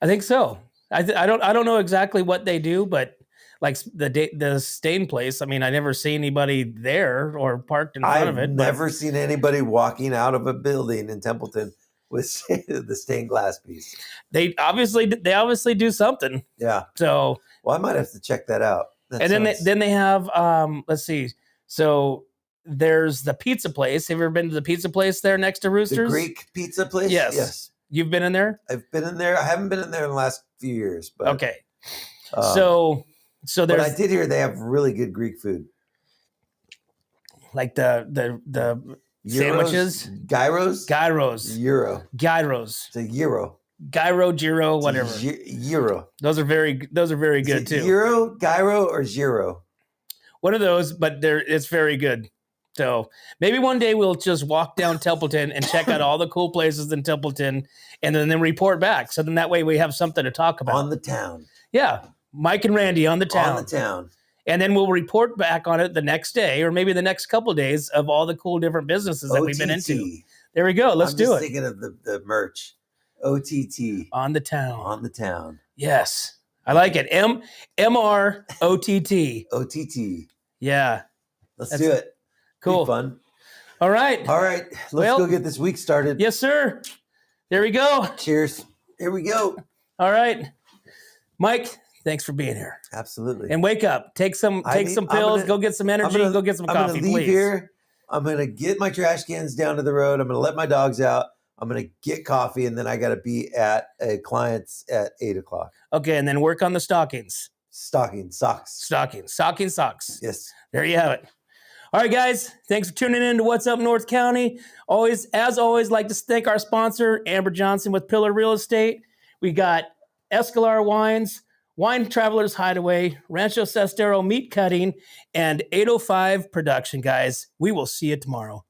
S1: I think so. I don't know exactly what they do, but like the stain place, I mean, I never see anybody there or parked in front of it.
S2: I've never seen anybody walking out of a building in Templeton with the stained glass piece. They obviously
S1: do something.
S2: Yeah.
S1: So
S2: I might have to check that out.
S1: Then they have let's see. So there's the pizza place. Have you ever been to the pizza place there next to Roosters?
S2: The Greek pizza place?
S1: Yes. You've been in there?
S2: I've been in there. I haven't been in there in the last few years. But,
S1: okay. So there's.
S2: But I did hear they have really good Greek food.
S1: Like the sandwiches?
S2: Gyros? Euro.
S1: Gyros.
S2: It's a euro.
S1: Gyro, whatever.
S2: Euro.
S1: Those are very good too.
S2: Euro, gyro, or zero?
S1: One of those, but it's very good. So maybe one day we'll just walk down Templeton and check out all the cool places in Templeton and then report back. So then that way we have something to talk about.
S2: On the town.
S1: Yeah. Mike and Randy on the town.
S2: On the town.
S1: And then we'll report back on it the next day or maybe the next couple of days of all the cool different businesses that we've been into. There we go. Let's do it.
S2: I'm thinking of the merch. OTT.
S1: On the town.
S2: On the town.
S1: Yes. I like it. MROTT.
S2: OTT.
S1: Yeah.
S2: Let's do it.
S1: Cool.
S2: Be fun.
S1: All right.
S2: Let's go get this week started.
S1: Yes, sir. There we go.
S2: Cheers. Here we go.
S1: All right. Mike, thanks for being here.
S2: Absolutely.
S1: And wake up. Take some pills. Go get some energy. Go get some coffee,
S2: I'm gonna leave
S1: please.
S2: Here. I'm going to get my trash cans down to the road. I'm going to let my dogs out. I'm going to get coffee, and then I got to be at a client's at 8:00.
S1: Okay, and then work on the stockings.
S2: Socks.
S1: Yes. There you have it. All right, guys. Thanks for tuning in to What's Up North County. As always, like to thank our sponsor, Amber Johnson with Pillar Real Estate. We got Escalar Wines, Wine Travelers Hideaway, Rancho Sestero Meat Cutting, and 805 Production, guys. We will see you tomorrow.